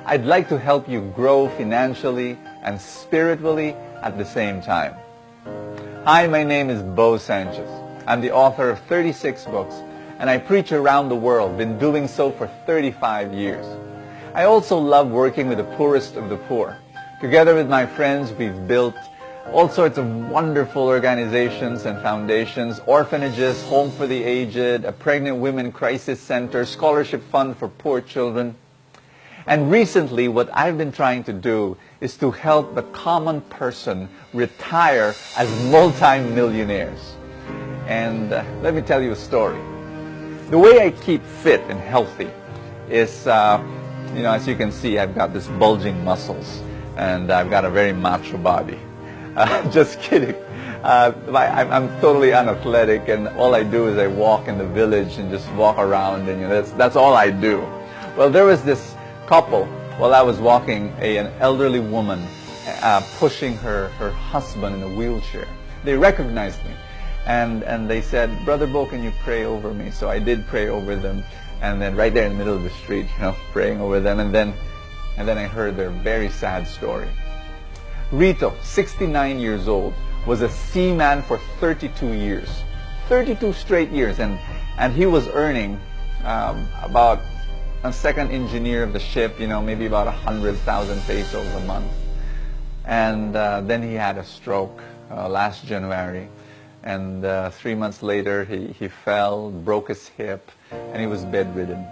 I'd like to help you grow financially and spiritually at the same time. Hi, my name is Bo Sanchez. I'm the author of 36 books, and I preach around the world, been doing so for 35 years. I also love working with the poorest of the poor. Together with my friends, we've built all sorts of wonderful organizations and foundations, orphanages, home for the aged, a pregnant women crisis center, scholarship fund for poor children. And recently, what I've been trying to do is to help the common person retire as multi-millionaires. And let me tell you a story. The way I keep fit and healthy is, as you can see, I've got this bulging muscles, and I've got a very macho body. Just kidding. I'm totally unathletic, and all I do is I walk in the village and just walk around, and that's all I do. Well, there was this couple, while I was walking, an elderly woman pushing her husband in a wheelchair. They recognized me, and they said, "Brother Bo, can you pray over me?" So I did pray over them, and then right there in the middle of the street, praying over them, and then I heard their very sad story. Rito, 69 years old, was a seaman for 32 years. 32 straight years, and he was earning about a second engineer of the ship, maybe about 100,000 pesos a month. And then he had a stroke last January, and 3 months later he fell, broke his hip, and he was bedridden.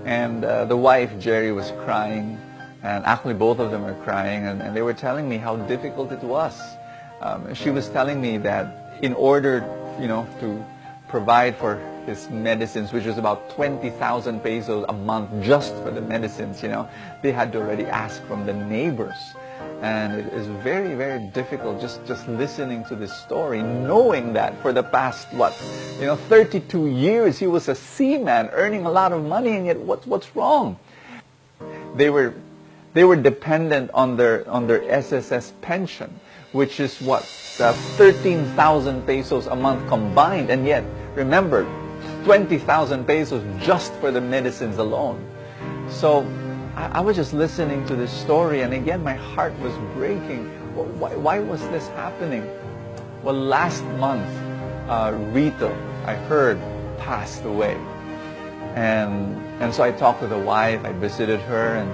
And the wife, Jerry, was crying, and actually both of them were crying, and they were telling me how difficult it was. She was telling me that in order, to provide for his medicines, which was about 20,000 pesos a month just for the medicines, they had to already ask from the neighbors. And it is very, very difficult just listening to this story, knowing that for the past, 32 years he was a seaman earning a lot of money, and yet what's wrong? They were dependent on their SSS pension, which is 13,000 pesos a month combined, and yet, remember, 20,000 pesos just for the medicines alone. So I was just listening to this story, and again my heart was breaking. Why was this happening? Well, last month, Rito, I heard, passed away. And so I talked to the wife, I visited her, and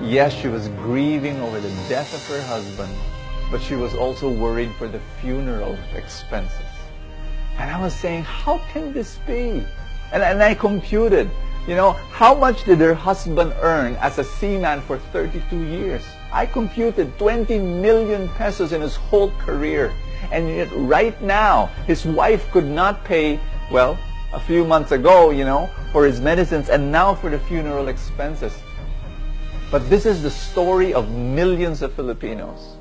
yes, she was grieving over the death of her husband, but she was also worried for the funeral expenses. And I was saying, how can this be? And I computed, how much did her husband earn as a seaman for 32 years? I computed 20 million pesos in his whole career. And yet right now, his wife could not pay, a few months ago, for his medicines, and now for the funeral expenses. But this is the story of millions of Filipinos.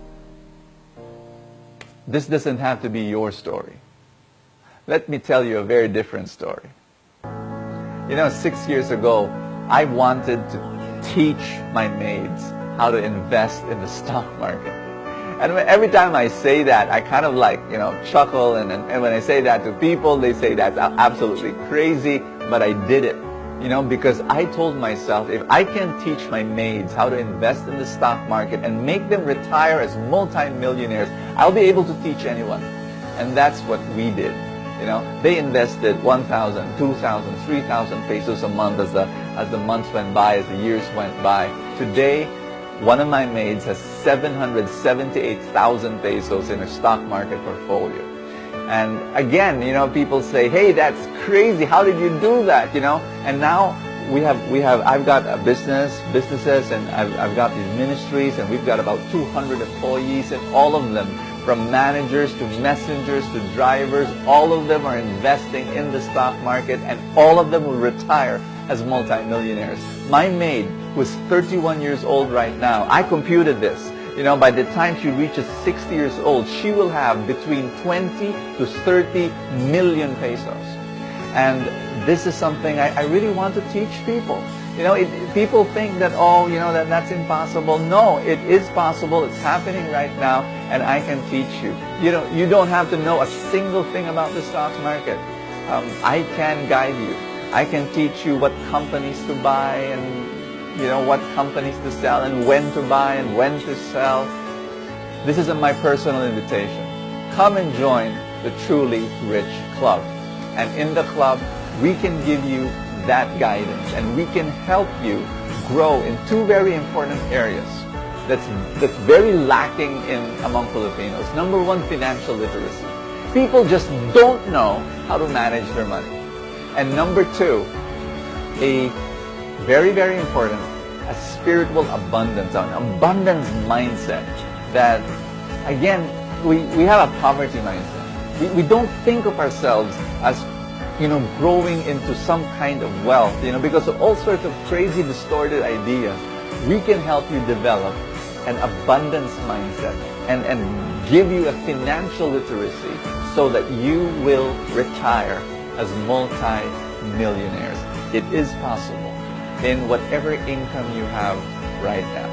This doesn't have to be your story. Let me tell you a very different story. 6 years ago, I wanted to teach my maids how to invest in the stock market. And every time I say that, I kind of chuckle, and when I say that to people, they say that's absolutely crazy, but I did it. Because I told myself, if I can teach my maids how to invest in the stock market and make them retire as multi-millionaires, I'll be able to teach anyone. And that's what we did. They invested 1,000, 2,000, 3,000 pesos a month as the months went by, as the years went by. Today, one of my maids has 778,000 pesos in her stock market portfolio. And again, people say, "Hey, that's crazy. How did you do that?" And now I've got businesses, and I've got these ministries, and we've got about 200 employees, and all of them, from managers to messengers to drivers, all of them are investing in the stock market, and all of them will retire as multimillionaires. My maid, who's 31 years old right now, I computed this. By the time she reaches 60 years old, she will have between 20 to 30 million pesos. And this is something I really want to teach people. People think that, that's impossible. No, it is possible. It's happening right now, and I can teach you. You don't have to know a single thing about the stock market. I can guide you. I can teach you what companies to buy, and what companies to sell and when to buy and when to sell. This is my personal invitation. Come and join the Truly Rich Club. And in the club, we can give you that guidance and we can help you grow in two very important areas that's very lacking among Filipinos. Number one, financial literacy. People just don't know how to manage their money. And number two, a very, very important, a spiritual abundance, an abundance mindset that, again, we have a poverty mindset. We don't think of ourselves as, growing into some kind of wealth, because of all sorts of crazy, distorted ideas. We can help you develop an abundance mindset and give you a financial literacy so that you will retire as multi-millionaires. It is possible in whatever income you have right now.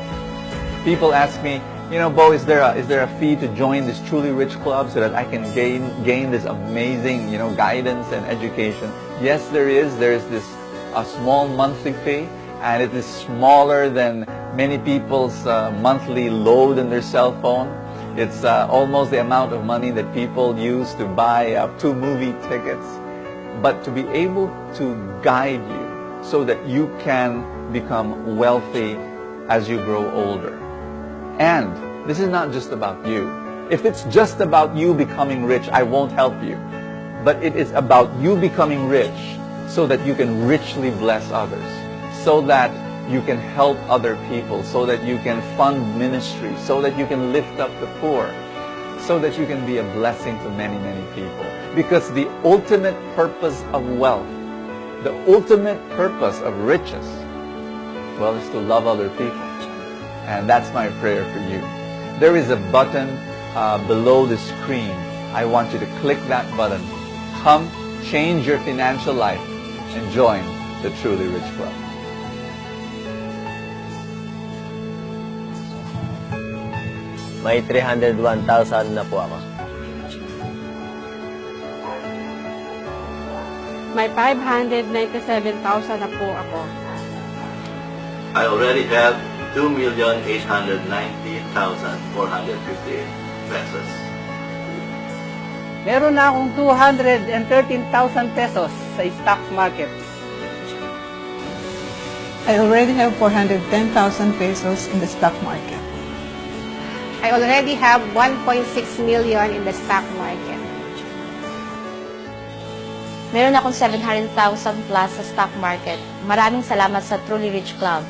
People ask me, Bo, is there a fee to join this Truly Rich Club so that I can gain this amazing, guidance and education? Yes, there is. There is a small monthly fee, and it is smaller than many people's monthly load in their cell phone. It's almost the amount of money that people use to buy 2 movie tickets. But to be able to guide you so that you can become wealthy as you grow older. And this is not just about you. If it's just about you becoming rich, I won't help you. But it is about you becoming rich so that you can richly bless others, so that you can help other people, so that you can fund ministry, so that you can lift up the poor, so that you can be a blessing to many, many people. Because the ultimate purpose of wealth, the ultimate purpose of riches, well, is to love other people. And that's my prayer for you. There is a button below the screen. I want you to click that button. Come, change your financial life, and join the Truly Rich Club. May 301,000 na po ako. May 597,000 na po ako. I already have 2,890,458 pesos. Meron na akong 213,000 pesos sa stock market. I already have 410,000 pesos in the stock market. I already have 1.6 million in the stock market. Meron akong 700,000 plus sa stock market. Maraming salamat sa Truly Rich Club.